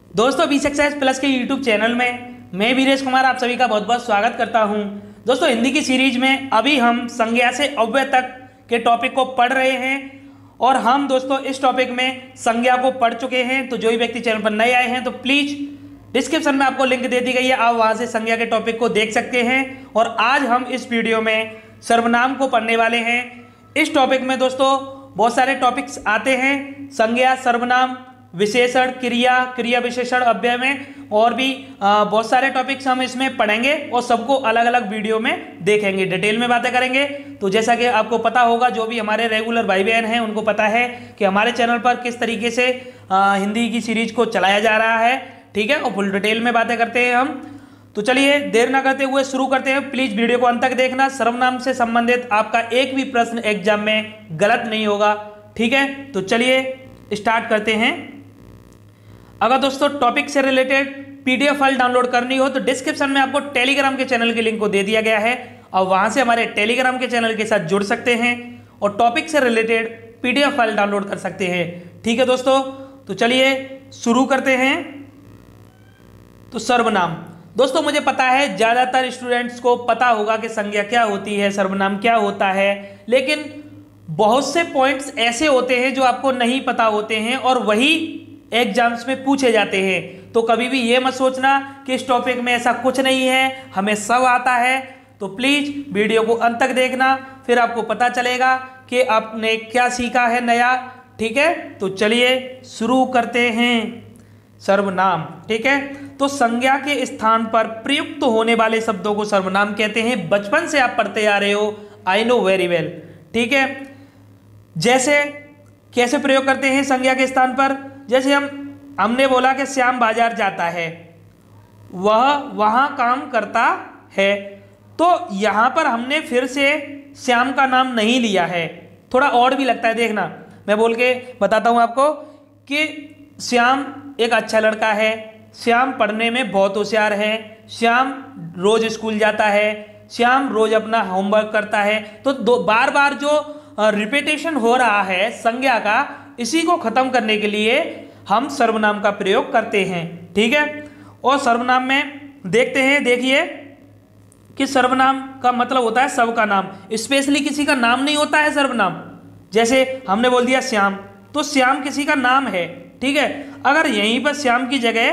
दोस्तों B success plus के YouTube channel में मैं वीरेश कुमार आप सभी का बहुत बहुत स्वागत करता हूं। दोस्तों हिंदी की सीरीज में अभी हम संज्ञा से अव्यय तक के टॉपिक को पढ़ रहे हैं और हम दोस्तों इस टॉपिक में संज्ञा को पढ़ चुके हैं। तो जो भी व्यक्ति चैनल पर नए आए हैं तो प्लीज़ डिस्क्रिप्शन में आपको लिंक दे दी गई है, आप वहां से संज्ञा के टॉपिक को देख सकते हैं। और आज हम इस वीडियो में सर्वनाम को पढ़ने वाले हैं। इस टॉपिक में दोस्तों बहुत सारे टॉपिक्स आते हैं, संज्ञा, सर्वनाम, विशेषण, क्रिया, क्रिया विशेषण, अव्यय में और भी बहुत सारे टॉपिक्स हम इसमें पढ़ेंगे और सबको अलग अलग वीडियो में देखेंगे, डिटेल में बातें करेंगे। तो जैसा कि आपको पता होगा, जो भी हमारे रेगुलर भाई बहन हैं उनको पता है कि हमारे चैनल पर किस तरीके से हिंदी की सीरीज को चलाया जा रहा है, ठीक है, और फुल डिटेल में बातें करते हैं हम। तो चलिए देर ना करते हुए शुरू करते हैं। प्लीज वीडियो को अंत तक देखना। सर्वनाम से संबंधित आपका एक भी प्रश्न एग्जाम में गलत नहीं होगा, ठीक है। तो चलिए स्टार्ट करते हैं। अगर दोस्तों टॉपिक से रिलेटेड पीडीएफ फाइल डाउनलोड करनी हो तो डिस्क्रिप्शन में आपको टेलीग्राम के चैनल के लिंक को दे दिया गया है और वहां से हमारे टेलीग्राम के चैनल के साथ जुड़ सकते हैं और टॉपिक से रिलेटेड पीडीएफ फाइल डाउनलोड कर सकते हैं, ठीक है दोस्तों। तो चलिए शुरू करते हैं। तो सर्वनाम, दोस्तों मुझे पता है ज़्यादातर स्टूडेंट्स को पता होगा कि संज्ञा क्या होती है, सर्वनाम क्या होता है, लेकिन बहुत से पॉइंट्स ऐसे होते हैं जो आपको नहीं पता होते हैं और वही एग्जाम्स में पूछे जाते हैं। तो कभी भी ये मत सोचना कि इस टॉपिक में ऐसा कुछ नहीं है, हमें सब आता है। तो प्लीज़ वीडियो को अंत तक देखना, फिर आपको पता चलेगा कि आपने क्या सीखा है नया, ठीक है। तो चलिए शुरू करते हैं। सर्वनाम, ठीक है। तो संज्ञा के स्थान पर प्रयुक्त होने वाले शब्दों को सर्वनाम कहते हैं। बचपन से आप पढ़ते आ रहे हो, आई नो वेरी वेल, ठीक है। जैसे कैसे प्रयोग करते हैं संज्ञा के स्थान पर, जैसे हमने बोला कि श्याम बाजार जाता है, वह वहाँ काम करता है। तो यहाँ पर हमने फिर से श्याम का नाम नहीं लिया है, थोड़ा और भी लगता है। देखना, मैं बोल के बताता हूँ आपको कि श्याम एक अच्छा लड़का है, श्याम पढ़ने में बहुत होशियार है, श्याम रोज स्कूल जाता है, श्याम रोज अपना होमवर्क करता है। तो बार बार जो रिपीटेशन हो रहा है संज्ञा का, इसी को खत्म करने के लिए हम सर्वनाम का प्रयोग करते हैं, ठीक है। और सर्वनाम में देखते हैं, देखिए कि सर्वनाम का मतलब होता है सबका नाम, स्पेशली किसी का नाम नहीं होता है सर्वनाम। जैसे हमने बोल दिया श्याम, तो श्याम किसी का नाम है, ठीक है। अगर यहीं पर श्याम की जगह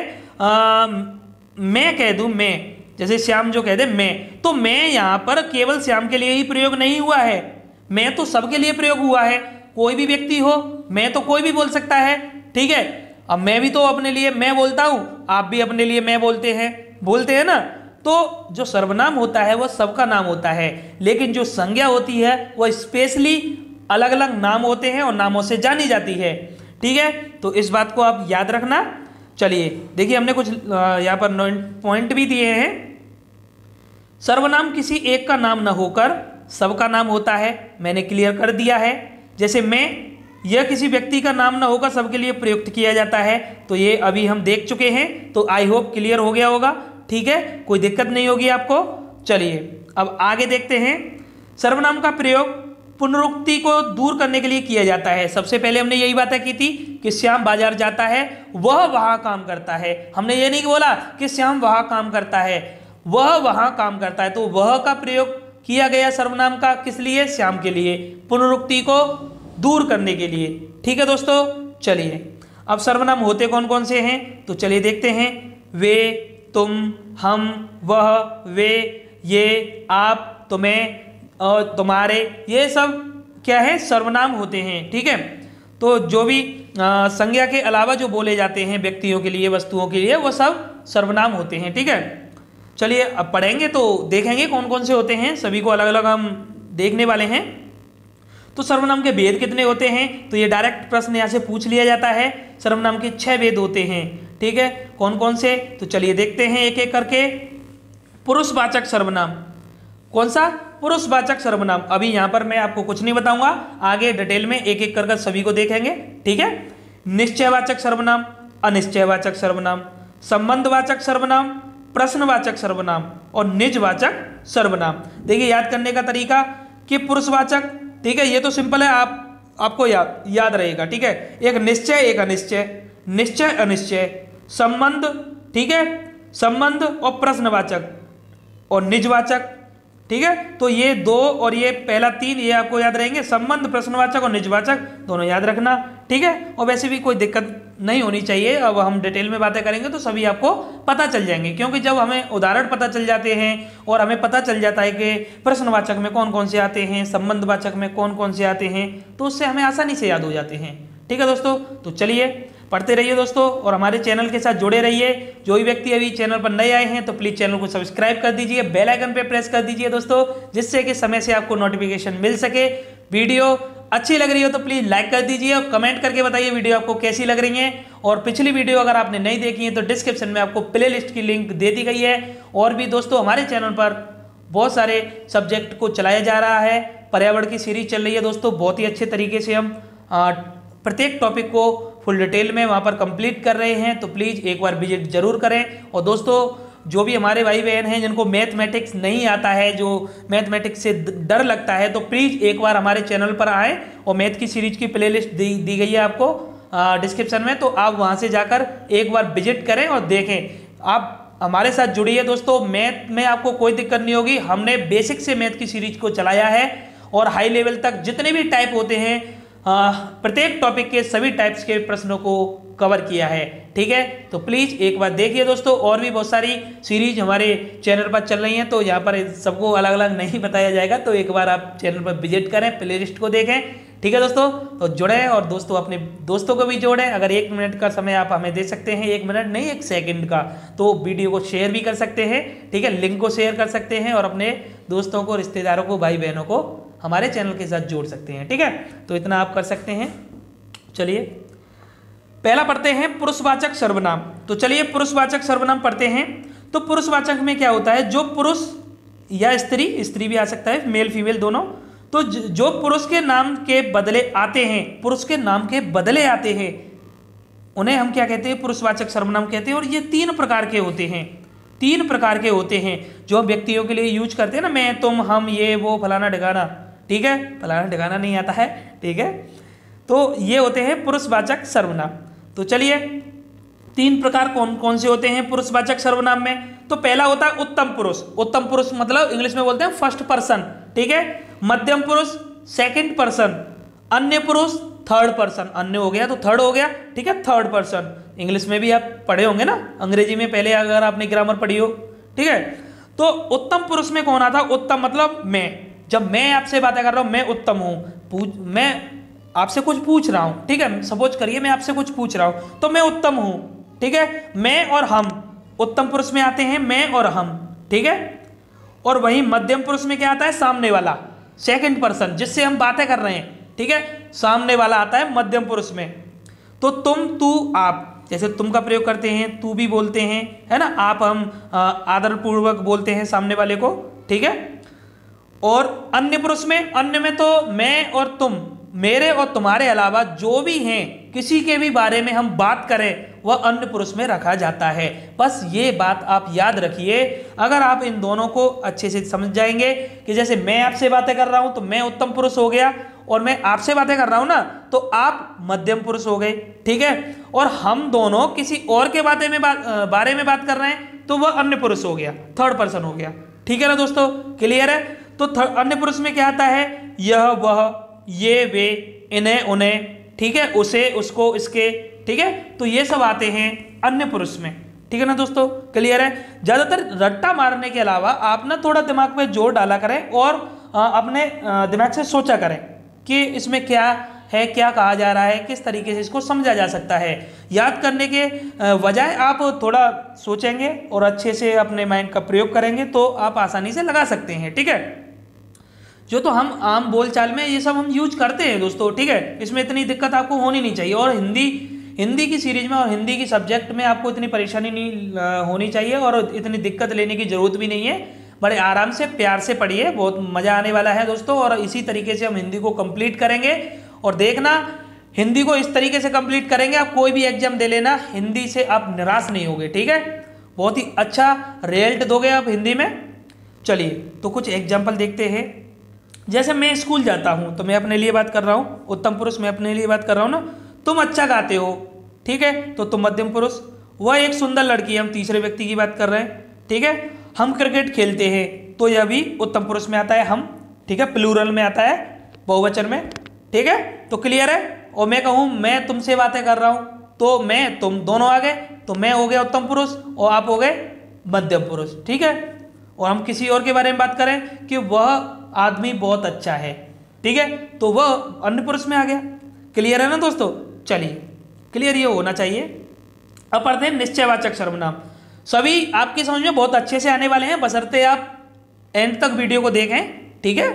मैं कह दूं, मैं, जैसे श्याम जो कह दे मैं, तो मैं यहाँ पर केवल श्याम के लिए ही प्रयोग नहीं हुआ है, मैं तो सबके लिए प्रयोग हुआ है। कोई भी व्यक्ति हो, मैं तो कोई भी बोल सकता है, ठीक है। अब मैं भी तो अपने लिए मैं बोलता हूँ, आप भी अपने लिए मैं बोलते हैं ना। तो जो सर्वनाम होता है वो सबका नाम होता है, लेकिन जो संज्ञा होती है वो स्पेशली अलग अलग नाम होते हैं और नामों से जानी जाती है, ठीक है। तो इस बात को आप याद रखना। चलिए देखिए, हमने कुछ यहाँ पर पॉइंट भी दिए हैं। सर्वनाम किसी एक का नाम न होकर सबका नाम होता है, मैंने क्लियर कर दिया है। जैसे मैं, यह किसी व्यक्ति का नाम न होकर सबके लिए प्रयुक्त किया जाता है, तो ये अभी हम देख चुके हैं। तो आई होप क्लियर हो गया होगा, ठीक है, कोई दिक्कत नहीं होगी आपको। चलिए अब आगे देखते हैं। सर्वनाम का प्रयोग पुनरुक्ति को दूर करने के लिए किया जाता है। सबसे पहले हमने यही बातें की थी कि श्याम बाजार जाता है, वह वहाँ काम करता है। हमने ये नहीं बोला कि श्याम वहाँ काम करता है, वह वहाँ काम करता है। तो वह का प्रयोग किया गया सर्वनाम का, किस लिए? श्याम के लिए, पुनरुक्ति को दूर करने के लिए, ठीक है दोस्तों। चलिए अब सर्वनाम होते कौन कौन से हैं तो चलिए देखते हैं। वे, तुम, हम, वह, वे, ये, आप, तुम्हें और तुम्हारे, ये सब क्या है? सर्वनाम होते हैं, ठीक है। तो जो भी संज्ञा के अलावा जो बोले जाते हैं व्यक्तियों के लिए, वस्तुओं के लिए, वो सब सर्वनाम होते हैं, ठीक है। चलिए अब पढ़ेंगे तो देखेंगे कौन कौन से होते हैं, सभी को अलग अलग हम देखने वाले हैं। तो सर्वनाम के भेद कितने होते हैं तो ये डायरेक्ट प्रश्न यहाँ से पूछ लिया जाता है। सर्वनाम के 6 भेद होते हैं, ठीक है। कौन कौन से तो चलिए देखते हैं एक एक करके। पुरुषवाचक सर्वनाम, कौन सा? पुरुषवाचक सर्वनाम। अभी यहाँ पर मैं आपको कुछ नहीं बताऊंगा, आगे डिटेल में एक एक करके सभी को देखेंगे, ठीक है। निश्चयवाचक सर्वनाम, अनिश्चयवाचक सर्वनाम, संबंधवाचक सर्वनाम, प्रश्नवाचक सर्वनाम और निजवाचक सर्वनाम। देखिए याद करने का तरीका कि पुरुषवाचक, ठीक है, ये तो सिंपल है, आपको याद रहेगा, ठीक है। एक निश्चय, एक अनिश्चय, निश्चय अनिश्चय, संबंध, ठीक है, संबंध और प्रश्नवाचक और निजवाचक, ठीक है। तो ये 2 और ये पहला 3 ये आपको याद रहेंगे, संबंध, प्रश्नवाचक और निजवाचक दोनों याद रखना, ठीक है। और वैसे भी कोई दिक्कत नहीं होनी चाहिए, अब हम डिटेल में बातें करेंगे तो सभी आपको पता चल जाएंगे, क्योंकि जब हमें उदाहरण पता चल जाते हैं और हमें पता चल जाता है कि प्रश्नवाचक में कौन कौन से आते हैं, संबंधवाचक में कौन कौन से आते हैं, तो उससे हमें आसानी से याद हो जाते हैं, ठीक है दोस्तों। तो चलिए पढ़ते रहिए दोस्तों और हमारे चैनल के साथ जुड़े रहिए। जो भी व्यक्ति अभी चैनल पर नए आए हैं तो प्लीज़ चैनल को सब्सक्राइब कर दीजिए, बेल आइकन पे प्रेस कर दीजिए दोस्तों, जिससे कि समय से आपको नोटिफिकेशन मिल सके। वीडियो अच्छी लग रही हो तो प्लीज़ लाइक कर दीजिए और कमेंट करके बताइए वीडियो आपको कैसी लग रही है। और पिछली वीडियो अगर आपने नहीं देखी है तो डिस्क्रिप्शन में आपको प्ले लिस्ट की लिंक दे दी गई है। और भी दोस्तों हमारे चैनल पर बहुत सारे सब्जेक्ट को चलाया जा रहा है, पर्यावरण की सीरीज चल रही है दोस्तों, बहुत ही अच्छे तरीके से हम प्रत्येक टॉपिक को फुल डिटेल में वहाँ पर कंप्लीट कर रहे हैं, तो प्लीज़ एक बार विजिट जरूर करें। और दोस्तों जो भी हमारे भाई बहन हैं जिनको मैथमेटिक्स नहीं आता है, जो मैथमेटिक्स से डर लगता है, तो प्लीज़ एक बार हमारे चैनल पर आएँ और मैथ की सीरीज की प्लेलिस्ट दी गई है आपको डिस्क्रिप्शन में, तो आप वहाँ से जाकर एक बार विजिट करें और देखें। आप हमारे साथ जुड़िए दोस्तों, मैथ में आपको कोई दिक्कत नहीं होगी। हमने बेसिक से मैथ की सीरीज को चलाया है और हाई लेवल तक जितने भी टाइप होते हैं प्रत्येक टॉपिक के सभी टाइप्स के प्रश्नों को कवर किया है, ठीक है। तो प्लीज़ एक बार देखिए दोस्तों, और भी बहुत सारी सीरीज हमारे चैनल पर चल रही हैं, तो यहाँ पर सबको अलग अलग नहीं बताया जाएगा, तो एक बार आप चैनल पर विजिट करें, प्ले लिस्ट को देखें, ठीक है दोस्तों। तो जुड़ें और दोस्तों अपने दोस्तों को भी जोड़ें। अगर 1 मिनट का समय आप हमें दे सकते हैं, 1 मिनट नहीं 1 सेकंड का, तो वीडियो को शेयर भी कर सकते हैं, ठीक है, लिंक को शेयर कर सकते हैं और अपने दोस्तों को, रिश्तेदारों को, भाई बहनों को हमारे चैनल के साथ जोड़ सकते हैं, ठीक है। तो इतना आप कर सकते हैं। चलिए पहला पढ़ते हैं पुरुषवाचक सर्वनाम। तो चलिए पुरुषवाचक सर्वनाम पढ़ते हैं। तो पुरुषवाचक में क्या होता है, जो पुरुष या स्त्री भी आ सकता है, मेल फीमेल दोनों, तो जो पुरुष के नाम के बदले आते हैं, पुरुष के नाम के बदले आते हैं, उन्हें हम क्या कहते हैं, पुरुषवाचक सर्वनाम कहते हैं। और ये 3 प्रकार के होते हैं, 3 प्रकार के होते हैं जो व्यक्तियों के लिए यूज करते हैं ना, मैं, तुम, हम, ये, वो, फलाना ढिकाना, ठीक है, फलाना ढिकाना नहीं आता है, ठीक है। तो ये होते हैं पुरुषवाचक सर्वनाम। तो चलिए 3 प्रकार कौन कौन से होते हैं पुरुषवाचक सर्वनाम में। तो पहला होता है उत्तम पुरुष। उत्तम पुरुष मतलब इंग्लिश में बोलते हैं फर्स्ट पर्सन, ठीक है। मध्यम पुरुष सेकंड पर्सन, अन्य पुरुष थर्ड पर्सन, अन्य हो गया तो थर्ड हो गया, ठीक है, थर्ड पर्सन। इंग्लिश में भी आप पढ़े होंगे ना, अंग्रेजी में पहले अगर आपने ग्रामर पढ़ी हो, ठीक है। तो उत्तम पुरुष में कौन आता, उत्तम मतलब मैं, जब मैं आपसे बातें कर रहा हूं, मैं उत्तम हूं, मैं आपसे कुछ पूछ रहा हूं, ठीक है, सपोज करिए मैं आपसे कुछ पूछ रहा हूं तो मैं उत्तम हूं, ठीक है। मैं और हम उत्तम पुरुष में आते हैं, मैं और हम, ठीक है। और वहीं मध्यम पुरुष में क्या आता है, सामने वाला, सेकंड पर्सन जिससे हम बातें कर रहे हैं, ठीक है, सामने वाला आता है मध्यम पुरुष में। तो तुम, तू, आप, जैसे तुम का प्रयोग करते हैं, तू भी बोलते हैं, है ना, आप, हम आदरपूर्वक बोलते हैं सामने वाले को, ठीक है। और अन्य पुरुष में, अन्य में तो मैं और तुम, मेरे और तुम्हारे अलावा जो भी हैं, किसी के भी बारे में हम बात करें वह अन्य पुरुष में रखा जाता है। बस ये बात आप याद रखिए। अगर आप इन दोनों को अच्छे से समझ जाएंगे कि जैसे मैं आपसे बातें कर रहा हूं तो मैं उत्तम पुरुष हो गया, और मैं आपसे बातें कर रहा हूं ना तो आप मध्यम पुरुष हो गए, ठीक है। और हम दोनों किसी और के बारे में बात कर रहे हैं तो वह अन्य पुरुष हो गया, थर्ड पर्सन हो गया, ठीक है ना दोस्तों, क्लियर है। तो अन्य पुरुष में क्या आता है, यह, वह, ये, वे, इन्हें, उन्हें, ठीक है, उसे, उसको, इसके, ठीक है। तो ये सब आते हैं अन्य पुरुष में, ठीक है ना दोस्तों, क्लियर है। ज्यादातर रट्टा मारने के अलावा आप ना थोड़ा दिमाग पे जोर डाला करें और अपने दिमाग से सोचा करें कि इसमें क्या है, क्या कहा जा रहा है, किस तरीके से इसको समझा जा सकता है। याद करने के बजाय आप थोड़ा सोचेंगे और अच्छे से अपने माइंड का प्रयोग करेंगे तो आप आसानी से लगा सकते हैं, ठीक है। जो तो हम आम बोलचाल में ये सब हम यूज करते हैं दोस्तों, ठीक है, इसमें इतनी दिक्कत आपको होनी नहीं चाहिए। और हिंदी की सीरीज में और हिंदी की सब्जेक्ट में आपको इतनी परेशानी नहीं होनी चाहिए और इतनी दिक्कत लेने की ज़रूरत भी नहीं है। बड़े आराम से, प्यार से पढ़िए, बहुत मज़ा आने वाला है दोस्तों। और इसी तरीके से हम हिंदी को कंप्लीट करेंगे। और देखना, हिंदी को इस तरीके से कंप्लीट करेंगे, आप कोई भी एग्जाम दे लेना, हिंदी से आप निराश नहीं होगे, ठीक है। बहुत ही अच्छा रिजल्ट दोगे आप हिंदी में। चलिए तो कुछ एग्जाम्पल देखते हैं। जैसे मैं स्कूल जाता हूँ तो मैं अपने लिए बात कर रहा हूँ, उत्तम पुरुष मैं अपने लिए बात कर रहा हूँ ना। तुम अच्छा गाते हो, ठीक है, तो तुम मध्यम पुरुष। वह एक सुंदर लड़की है, हम तीसरे व्यक्ति की बात कर रहे हैं, ठीक है। हम क्रिकेट खेलते हैं, तो यह भी उत्तम पुरुष में आता है हम, ठीक है, प्लूरल में आता है, बहुवचन में, ठीक है। तो क्लियर है। और मैं कहूँ मैं तुमसे बातें कर रहा हूँ, तो मैं तुम दोनों आ गए, तो मैं हो गया उत्तम पुरुष और आप हो गए मध्यम पुरुष, ठीक है। और हम किसी और के बारे में बात करें कि वह आदमी बहुत अच्छा है, ठीक है, तो वह अन्य पुरुष में आ गया। क्लियर है ना दोस्तों। चलिए क्लियर ये होना चाहिए। अब पढ़ते हैं निश्चयवाचक सर्वनाम। सभी आपकी समझ में बहुत अच्छे से आने वाले हैं, बशर्ते आप एंड तक वीडियो को देखें, ठीक है।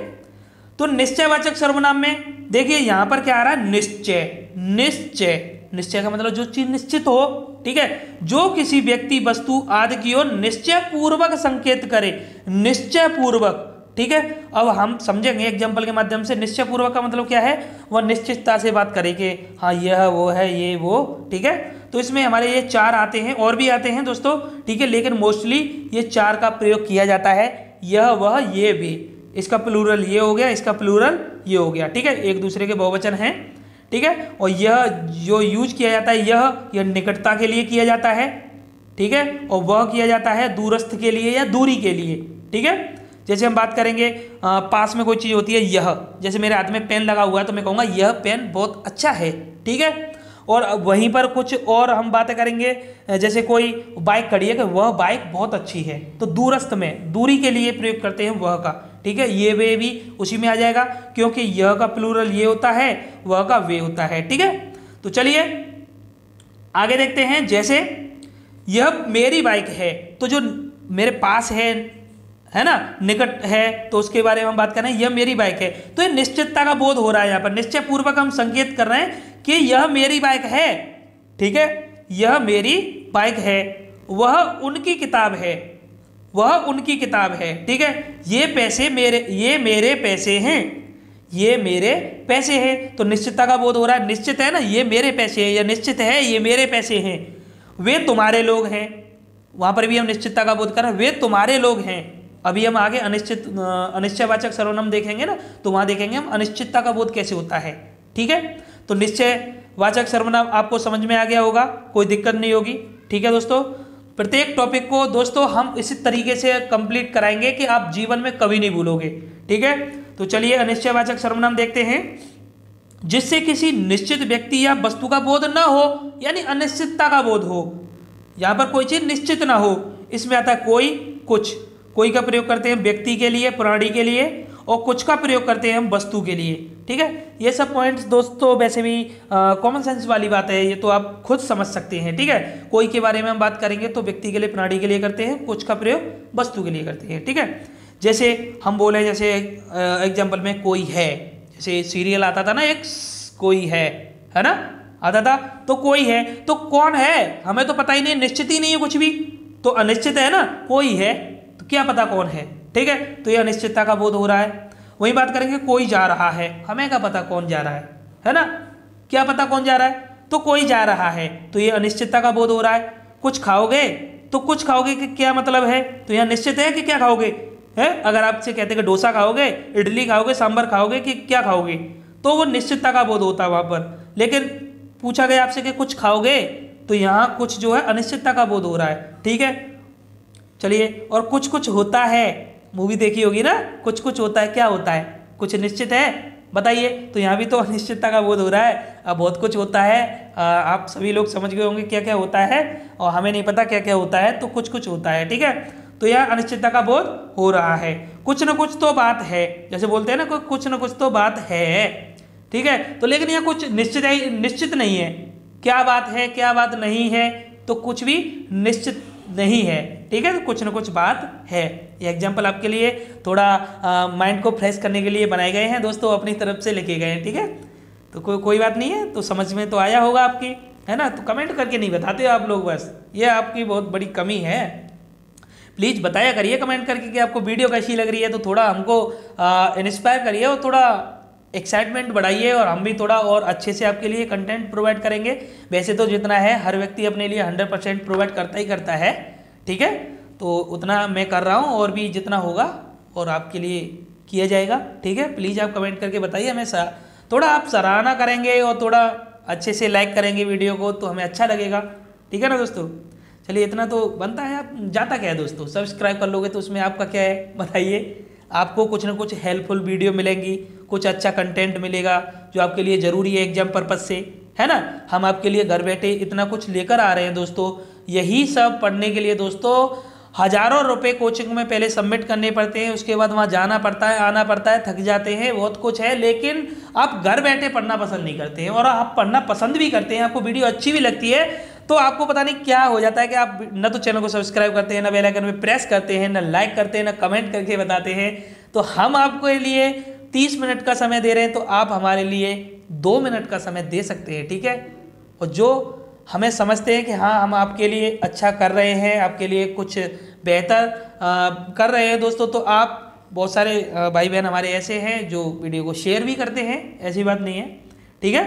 तो निश्चयवाचक सर्वनाम में देखिए यहाँ पर क्या आ रहा है, निश्चय। निश्चय, निश्चय का मतलब जो चीज निश्चित हो, ठीक है, जो किसी व्यक्ति वस्तु आदि की ओर निश्चय पूर्वक संकेत करे, निश्चय पूर्वक, ठीक है। अब हम समझेंगे एग्जाम्पल के माध्यम से। निश्चय पूर्वक का मतलब क्या है, वह निश्चितता से बात करे कि हाँ यह वो है, ये वो, ठीक है। तो इसमें हमारे ये 4 आते हैं, और भी आते हैं दोस्तों, ठीक है, लेकिन मोस्टली ये 4 का प्रयोग किया जाता है, यह वह ये भी। इसका प्लूरल ये हो गया, इसका प्लूरल ये हो गया, ठीक है, एक दूसरे के बहुवचन हैं, ठीक है। और यह जो यूज किया जाता है, यह निकटता के लिए किया जाता है, ठीक है, और वह किया जाता है दूरस्थ के लिए या दूरी के लिए, ठीक है। जैसे हम बात करेंगे पास में कोई चीज़ होती है, यह, जैसे मेरे हाथ में पेन लगा हुआ है तो मैं कहूँगा यह पेन बहुत अच्छा है, ठीक है। और वहीं पर कुछ और हम बातें करेंगे, जैसे कोई बाइक खड़ी है कि वह बाइक बहुत अच्छी है, तो दूरस्थ में, दूरी के लिए प्रयोग करते हैं वह का, ठीक है। ये वे भी उसी में आ जाएगा, क्योंकि यह का प्लूरल ये होता है, वह का वे होता है, ठीक है। तो चलिए आगे देखते हैं। जैसे यह मेरी बाइक है, तो जो मेरे पास है ना, निकट है, तो उसके बारे में हम बात कर रहे हैं, यह मेरी बाइक है। तो ये निश्चितता का बोध हो रहा है यहाँ पर, निश्चय पूर्वक हम संकेत कर रहे हैं कि यह मेरी बाइक है, ठीक है, यह मेरी बाइक है, वह उनकी किताब है, वह उनकी किताब है, ठीक है। ये पैसे मेरे, ये मेरे पैसे हैं, ये मेरे पैसे हैं। तो निश्चितता का बोध हो रहा है, निश्चित है ना, ये मेरे पैसे हैं, या निश्चित है ये मेरे पैसे हैं। वे तुम्हारे लोग हैं, वहां पर भी हम निश्चितता का बोध कर रहे हैं, वे तुम्हारे लोग हैं। अभी हम आगे अनिश्चयवाचक सर्वनाम देखेंगे ना, तो वहां देखेंगे हम अनिश्चितता का बोध कैसे होता है, ठीक है। तो निश्चयवाचक सर्वनाम आपको समझ में आ गया होगा, कोई दिक्कत नहीं होगी, ठीक है दोस्तों। प्रत्येक टॉपिक को दोस्तों हम इसी तरीके से कंप्लीट कराएंगे कि आप जीवन में कभी नहीं भूलोगे, ठीक है। तो चलिए अनिश्चयवाचक सर्वनाम देखते हैं। जिससे किसी निश्चित व्यक्ति या वस्तु का बोध न हो, यानी अनिश्चितता का बोध हो, यहाँ पर कोई चीज निश्चित ना हो, इसमें आता है कोई, कुछ। कोई का प्रयोग करते हैं व्यक्ति के लिए, प्राणी के लिए, और कुछ का प्रयोग करते हैं हम वस्तु के लिए, ठीक है। ये सब पॉइंट्स दोस्तों वैसे भी कॉमन सेंस वाली बात है, ये तो आप खुद समझ सकते हैं, ठीक है। कोई के बारे में हम बात करेंगे तो व्यक्ति के लिए, प्राणी के लिए करते हैं, कुछ का प्रयोग वस्तु के लिए करते हैं, ठीक है। जैसे हम बोले, जैसे एग्जाम्पल में कोई है, जैसे सीरियल आता था ना एक, कोई है ना, आता था, तो कोई है, तो कौन है हमें तो पता ही नहीं, निश्चित ही नहीं है कुछ भी, तो अनिश्चित है ना, कोई है तो क्या पता कौन है, ठीक है। तो ये अनिश्चितता का बोध हो रहा है। वही बात करेंगे, कोई जा रहा है, हमें क्या पता कौन जा रहा है ना, क्या पता कौन जा रहा है, तो कोई जा रहा है, तो ये अनिश्चितता का बोध हो रहा है। कुछ खाओगे, तो कुछ खाओगे कि क्या मतलब है, तो यहाँ निश्चित है कि क्या खाओगे है। अगर आपसे कहते हैं कि डोसा खाओगे, इडली खाओगे, सांभर खाओगे, कि क्या खाओगे, तो वो निश्चितता का बोध होता है वहां पर। लेकिन पूछा गया आपसे कि कुछ खाओगे, तो यहाँ कुछ जो है अनिश्चितता का बोध हो रहा है, ठीक है। चलिए, और कुछ कुछ होता है, मूवी देखी होगी ना, कुछ कुछ होता है, क्या होता है, कुछ निश्चित है, बताइए। तो यहाँ भी तो अनिश्चितता का बोध हो रहा है, अब बहुत कुछ होता है, आप सभी लोग समझ गए होंगे क्या क्या होता है, और हमें नहीं पता क्या क्या होता है, तो कुछ कुछ होता है, ठीक है। तो यह अनिश्चितता का बोध हो रहा है। कुछ न कुछ तो बात है, जैसे बोलते हैं ना, कुछ न कुछ तो बात है, ठीक है। तो लेकिन यह कुछ निश्चित नहीं है, क्या बात है क्या बात नहीं है, तो कुछ भी निश्चित नहीं है, ठीक है। तो कुछ न कुछ बात है। ये एग्जाम्पल आपके लिए थोड़ा माइंड को फ्रेश करने के लिए बनाए गए हैं दोस्तों, अपनी तरफ से लिखे गए हैं, ठीक है। तो कोई बात नहीं है, तो समझ में तो आया होगा आपकी, है ना। तो कमेंट करके नहीं बताते हो आप लोग, बस ये आपकी बहुत बड़ी कमी है। प्लीज़ बताया करिए कमेंट करके कि आपको वीडियो कैसी लग रही है, तो थोड़ा हमको इंस्पायर करिए और थोड़ा एक्साइटमेंट बढ़ाइए, और हम भी थोड़ा और अच्छे से आपके लिए कंटेंट प्रोवाइड करेंगे। वैसे तो जितना है हर व्यक्ति अपने लिए 100% प्रोवाइड करता ही करता है, ठीक है। तो उतना मैं कर रहा हूँ, और भी जितना होगा और आपके लिए किया जाएगा, ठीक है। प्लीज़ आप कमेंट करके बताइए, हमें थोड़ा आप सराहना करेंगे और थोड़ा अच्छे से लाइक करेंगे वीडियो को, तो हमें अच्छा लगेगा, ठीक है ना दोस्तों। चलिए इतना तो बनता है, आप जाता क्या है दोस्तों, सब्सक्राइब कर लोगे तो उसमें आपका क्या है बताइए, आपको कुछ ना कुछ हेल्पफुल वीडियो मिलेंगी, कुछ अच्छा कंटेंट मिलेगा जो आपके लिए ज़रूरी है एग्जाम पर्पज़ से, है ना। हम आपके लिए घर बैठे इतना कुछ लेकर आ रहे हैं दोस्तों, यही सब पढ़ने के लिए दोस्तों हज़ारों रुपए कोचिंग में पहले सबमिट करने पड़ते हैं, उसके बाद वहाँ जाना पड़ता है, आना पड़ता है, थक जाते हैं, बहुत कुछ है, लेकिन आप घर बैठे पढ़ना पसंद नहीं करते हैं। और आप पढ़ना पसंद भी करते हैं, आपको वीडियो अच्छी भी लगती है, तो आपको पता नहीं क्या हो जाता है कि आप न तो चैनल को सब्सक्राइब करते हैं, ना बेल आइकन में प्रेस करते हैं, ना लाइक करते हैं, ना कमेंट करके बताते हैं। तो हम आपके लिए 30 मिनट का समय दे रहे हैं, तो आप हमारे लिए 2 मिनट का समय दे सकते हैं, ठीक है। और जो हमें समझते हैं कि हाँ हम आपके लिए अच्छा कर रहे हैं, आपके लिए कुछ बेहतर कर रहे हैं दोस्तों, तो आप बहुत सारे भाई बहन हमारे ऐसे हैं जो वीडियो को शेयर भी करते हैं, ऐसी बात नहीं है, ठीक है।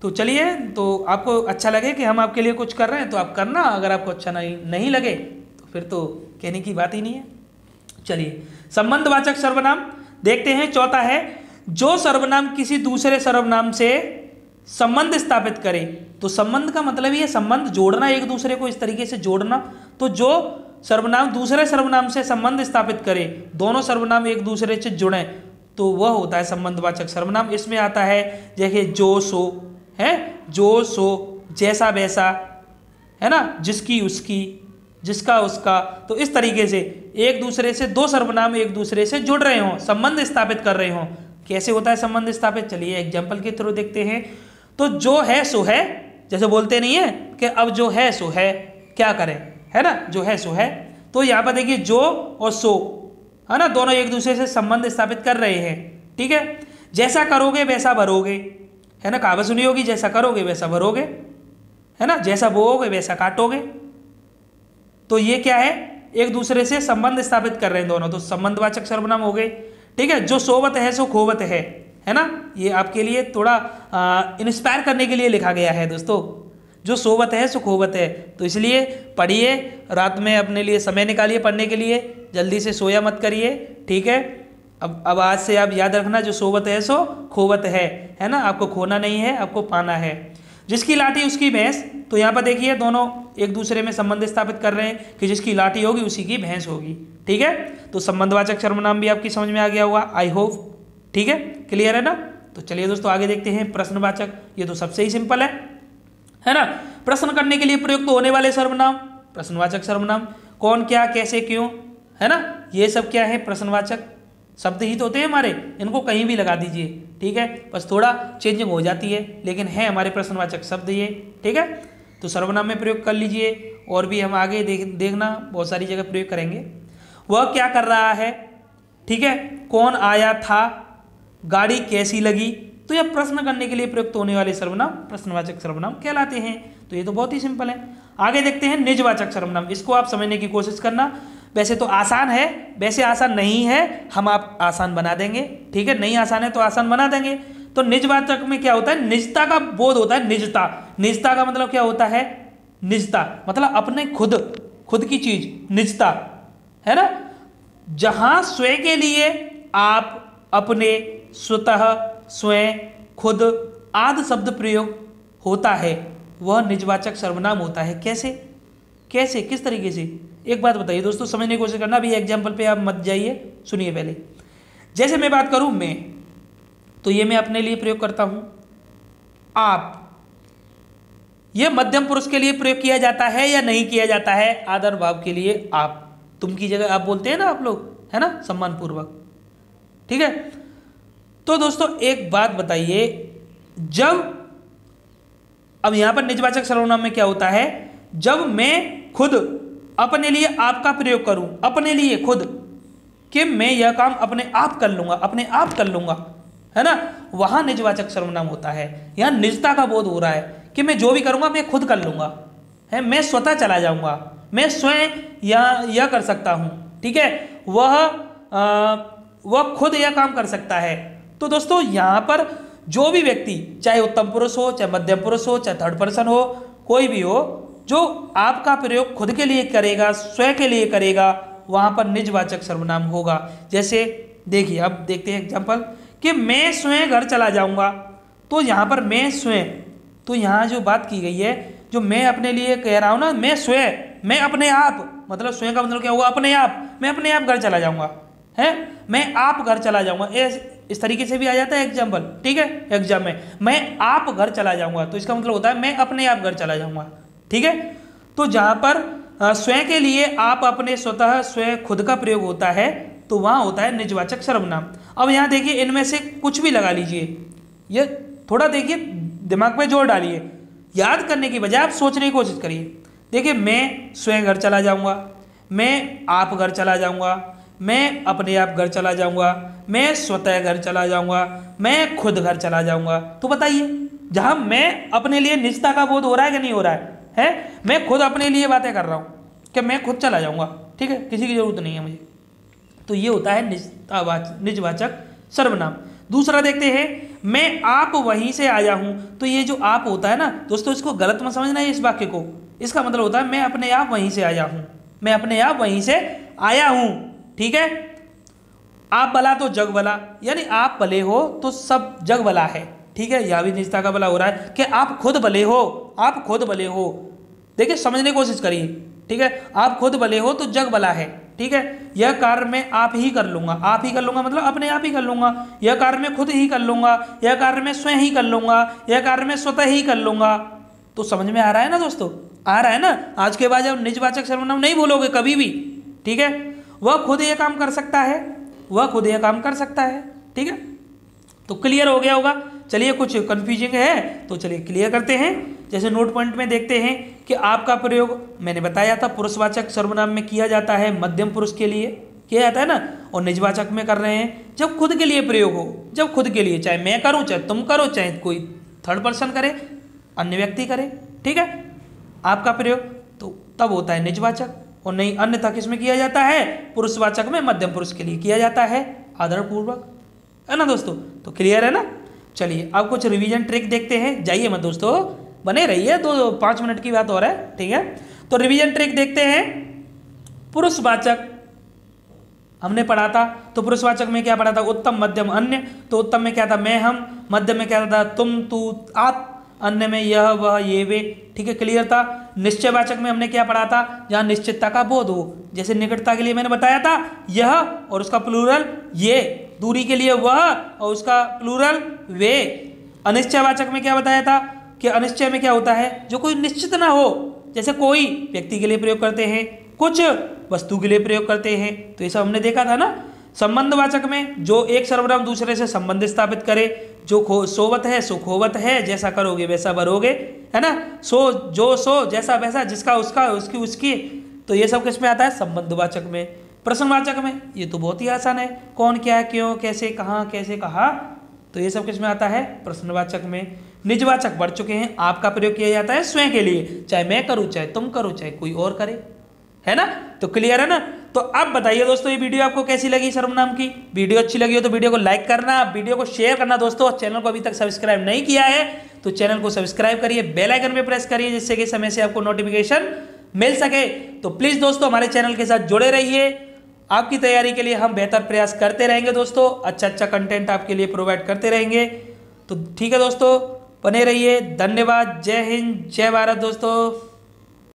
तो चलिए, तो आपको अच्छा लगे कि हम आपके लिए कुछ कर रहे हैं तो आप करना, अगर आपको अच्छा नहीं लगे तो फिर तो कहने की बात ही नहीं है। चलिए, संबंधवाचक सर्वनाम देखते हैं। चौथा है, जो सर्वनाम किसी दूसरे सर्वनाम से संबंध स्थापित करे। तो संबंध का मतलब ये संबंध जोड़ना, एक दूसरे को इस तरीके से जोड़ना। तो जो सर्वनाम दूसरे सर्वनाम से संबंध स्थापित करे, दोनों सर्वनाम एक दूसरे से जुड़े, तो वह होता है संबंधवाचक सर्वनाम। इसमें आता है जैसे जो सो है, जो सो, जैसा वैसा, है ना, जिसकी उसकी, जिसका उसका। तो इस तरीके से एक दूसरे से दो सर्वनाम एक दूसरे से जुड़ रहे हों, संबंध स्थापित कर रहे हों। कैसे होता है संबंध स्थापित, चलिए एग्जाम्पल के थ्रू देखते हैं। तो जो है सो है, जैसे बोलते नहीं है कि अब जो है सो है, क्या करें, है ना, जो है सो है। तो यहाँ पर देखिए जो और सो, है ना, दोनों एक दूसरे से संबंध स्थापित कर रहे हैं, ठीक है। जैसा करोगे वैसा भरोगे, है ना, कहावत सुनी होगी, जैसा करोगे वैसा भरोगे, है ना, जैसा बोओगे वैसा काटोगे। तो ये क्या है, एक दूसरे से संबंध स्थापित कर रहे हैं दोनों, तो संबंधवाचक सर्वनाम हो गए, ठीक है। जो सोवत है सो खोवत है ना, ये आपके लिए थोड़ा इंस्पायर करने के लिए लिखा गया है दोस्तों। जो सोवत है सो खोवत है, तो इसलिए पढ़िए, रात में अपने लिए समय निकालिए पढ़ने के लिए, जल्दी से सोया मत करिए, ठीक है। अब आज से आप याद रखना, जो सोवत है सो खोवत है ना, आपको खोना नहीं है, आपको पाना है। जिसकी लाठी उसकी भैंस, तो यहाँ पर देखिए दोनों एक दूसरे में संबंध स्थापित कर रहे हैं कि जिसकी लाठी होगी उसी की भैंस होगी, ठीक है। तो संबंधवाचक सर्वनाम भी आपकी समझ में आ गया होगा, आई होप, ठीक है, क्लियर है ना। तो चलिए दोस्तों आगे देखते हैं प्रश्नवाचक। ये तो सबसे ही सिंपल है ना। प्रश्न करने के लिए प्रयुक्त होने वाले सर्वनाम प्रश्नवाचक सर्वनाम, कौन क्या कैसे क्यों, है ना, ये सब क्या है प्रश्नवाचक शब्द ही तो होते हैं हमारे, इनको कहीं भी लगा दीजिए, ठीक है, बस थोड़ा चेंजिंग हो जाती है, लेकिन है हमारे प्रश्नवाचक शब्द ये, ठीक है। तो सर्वनाम में प्रयोग कर लीजिए, और भी हम आगे देखना बहुत सारी जगह प्रयोग करेंगे। वह क्या कर रहा है, ठीक है, कौन आया था, गाड़ी कैसी लगी। तो यह प्रश्न करने के लिए प्रयुक्त होने वाले सर्वनाम प्रश्नवाचक सर्वनाम कहलाते हैं। तो ये तो बहुत ही सिंपल है। आगे देखते हैं निजवाचक सर्वनाम, इसको आप समझने की कोशिश करना। वैसे तो आसान है, वैसे आसान नहीं है, हम आप आसान बना देंगे, ठीक है, नहीं आसान है तो आसान बना देंगे। तो निजवाचक में क्या होता है, निजता का बोध होता है, निजता। निजता का मतलब क्या होता है, निजता मतलब अपने खुद की चीज, निजता, है ना। जहां स्वयं के लिए आप, अपने, स्वतः, स्वयं, खुद आदि शब्द प्रयोग होता है, वह निजवाचक सर्वनाम होता है। कैसे किस तरीके से, एक बात बताइए दोस्तों, समझने की कोशिश करना। अभी एग्जाम्पल पे आप मत जाइए, सुनिए पहले। जैसे मैं बात करूं मैं, तो ये मैं अपने लिए प्रयोग करता हूं, आप, यह मध्यम पुरुष के लिए प्रयोग किया जाता है या नहीं किया जाता है, आदर भाव के लिए आप, तुम की जगह आप बोलते हैं ना आप लोग, है ना, सम्मान पूर्वक, ठीक है। तो दोस्तों एक बात बताइए, जब अब यहां पर निजवाचक सर्वनाम में क्या होता है, जब मैं खुद अपने लिए आपका प्रयोग करूं, अपने लिए खुद, कि मैं यह काम अपने आप कर लूंगा, है ना, वहां निजवाचक सर्वनाम होता है। यहां निजता का बोध हो रहा है कि मैं जो भी करूंगा मैं खुद कर लूंगा, है, मैं स्वतः चला जाऊंगा, मैं स्वयं यह कर सकता हूं, ठीक है, वह खुद यह काम कर सकता है। तो दोस्तों यहां पर जो भी व्यक्ति, चाहे उत्तम पुरुष हो, चाहे मध्यम पुरुष हो, चाहे थर्ड पर्सन हो, कोई भी हो, जो आपका प्रयोग खुद के लिए करेगा, स्वयं के लिए करेगा, वहां पर निजवाचक सर्वनाम होगा। जैसे देखिए, अब देखते हैं एग्जाम्पल, कि मैं स्वयं घर चला जाऊंगा। तो यहां पर मैं स्वयं, तो यहां जो बात की गई है, जो मैं अपने लिए कह रहा हूँ ना, मैं स्वयं, मैं अपने आप, मतलब स्वयं का मतलब क्या होगा, अपने आप, मैं अपने आप घर चला जाऊँगा, है, मैं आप घर चला जाऊँगा, इस तरीके से भी आ जाता है एग्जाम्पल, ठीक है, एग्जाम में मैं आप घर चला जाऊँगा, तो इसका मतलब होता है मैं अपने आप घर चला जाऊँगा, ठीक है। तो जहाँ पर स्वयं के लिए आप अपने स्वतः स्वयं खुद का प्रयोग होता है तो वहाँ होता है निजवाचक सर्वनाम। अब यहाँ देखिए इनमें से कुछ भी लगा लीजिए, ये थोड़ा देखिए दिमाग पे जोर डालिए, याद करने की बजाय आप सोचने की कोशिश करिए। देखिए मैं स्वयं घर चला जाऊँगा, मैं आप घर चला जाऊँगा, मैं अपने आप घर चला जाऊँगा, मैं स्वतः घर चला जाऊँगा, मैं खुद घर चला जाऊँगा। तो बताइए जहाँ मैं अपने लिए निजता का बोध हो रहा है कि नहीं हो रहा है? मैं खुद अपने लिए बातें कर रहा हूँ कि मैं खुद चला जाऊँगा, ठीक है, किसी की जरूरत नहीं है मुझे। तो ये होता है निजवाचक सर्वनाम। दूसरा देखते हैं, मैं आप वहीं से आया हूँ। तो ये जो आप होता है ना दोस्तों, इसको गलत मत समझना है इस वाक्य को। इसका मतलब होता है मैं अपने आप वहीं से आया हूँ, मैं अपने आप वहीं से आया हूँ, ठीक है। आप भला तो जग भला, यानी आप भले हो तो सब जग भला है, ठीक है। यह भी निजता का भला हो रहा है कि आप खुद भले हो, आप खुद भले हो। देखिए समझने की कोशिश करिए, ठीक है, आप खुद भले हो तो जग भला है, ठीक है। यह कार्य मैं आप ही कर लूंगा, आप ही कर लूंगा मतलब अपने आप ही कर लूंगा। यह कार्य मैं खुद ही कर लूंगा, यह कार्य मैं स्वयं ही कर लूंगा, यह कार्य मैं स्वतः ही कर लूंगा। तो समझ में आ रहा है ना दोस्तों, आ रहा है ना। आज के बाद जब निजवाचक सर्वनाम नहीं बोलोगे कभी भी, ठीक है, वह खुद यह काम कर सकता है, वह खुद यह काम कर सकता है, ठीक है। तो क्लियर हो गया होगा। चलिए कुछ कंफ्यूजिंग है तो चलिए क्लियर करते हैं। जैसे नोट पॉइंट में देखते हैं कि आपका प्रयोग मैंने बताया था पुरुषवाचक सर्वनाम में किया जाता है, मध्यम पुरुष के लिए किया जाता है ना, और निजवाचक में कर रहे हैं जब खुद के लिए प्रयोग हो, जब खुद के लिए, चाहे मैं करूं, चाहे तुम करो, चाहे कोई थर्ड पर्सन करे, अन्य व्यक्ति करे, ठीक है, आपका प्रयोग, तो तब होता है निजवाचक। और नहीं अन्यथा किसमें किया जाता है? पुरुषवाचक में, मध्यम पुरुष के लिए किया जाता है आदरपूर्वक, है ना दोस्तों। तो क्लियर है ना। चलिए अब कुछ रिवीजन ट्रिक देखते हैं, जाइए मत दोस्तों, बने रहिए, 2-5 मिनट की बात हो रहा है, ठीक है। तो रिवीजन ट्रिक देखते हैं। पुरुषवाचक हमने पढ़ा था, तो पुरुषवाचक में क्या पढ़ा था? उत्तम, मध्यम, अन्य। तो उत्तम में क्या था? मैं, हम। मध्यम में क्या था? तुम, तू, आप। अन्य में यह, वह, ये, वे, ठीक है, क्लियर था। निश्चयवाचक में हमने क्या पढ़ा था? जहाँ निश्चितता का बोध हो, जैसे निकटता के लिए मैंने बताया था यह और उसका प्लूरल ये, दूरी के लिए वह और उसका प्लूरल वे। अनिश्चयवाचक में क्या बताया था कि अनिश्चय में क्या होता है? जो कोई निश्चित ना हो, जैसे कोई व्यक्ति के लिए प्रयोग करते हैं, कुछ वस्तु के लिए प्रयोग करते हैं, तो ये सब हमने देखा था ना। संबंधवाचक में जो एक सर्वनाम दूसरे से संबंध स्थापित करे, जो सोवत है सो खोवत है, जैसा करोगे वैसा भरोगे, है ना। सो जो सो, जैसा वैसा, जिसका उसका, उसकी उसकी, तो ये सब किस में आता है? संबंधवाचक में। प्रश्नवाचक में ये तो बहुत ही आसान है, कौन, क्या, क्यों, कैसे, कहाँ, कैसे, कहा, तो ये सब किस में आता है? प्रश्नवाचक में। निजवाचक बढ़ चुके हैं, आपका प्रयोग किया जाता है स्वयं के लिए, चाहे मैं करूँ, चाहे तुम करो, चाहे कोई और करे, है ना। तो क्लियर है ना। तो अब बताइए दोस्तों ये वीडियो आपको कैसी लगी सर्वनाम की। वीडियो अच्छी लगी हो तो वीडियो को लाइक करना, वीडियो को शेयर करना दोस्तों। चैनल को अभी तक सब्सक्राइब नहीं किया है तो चैनल को सब्सक्राइब करिए, बेल आइकन पे प्रेस करिए, जिससे कि समय से आपको नोटिफिकेशन मिल सके। तो प्लीज़ दोस्तों हमारे चैनल के साथ जुड़े रहिए, आपकी तैयारी के लिए हम बेहतर प्रयास करते रहेंगे दोस्तों, अच्छा कंटेंट आपके लिए प्रोवाइड करते रहेंगे। तो ठीक है दोस्तों, बने रहिए। धन्यवाद। जय हिंद, जय भारत दोस्तों।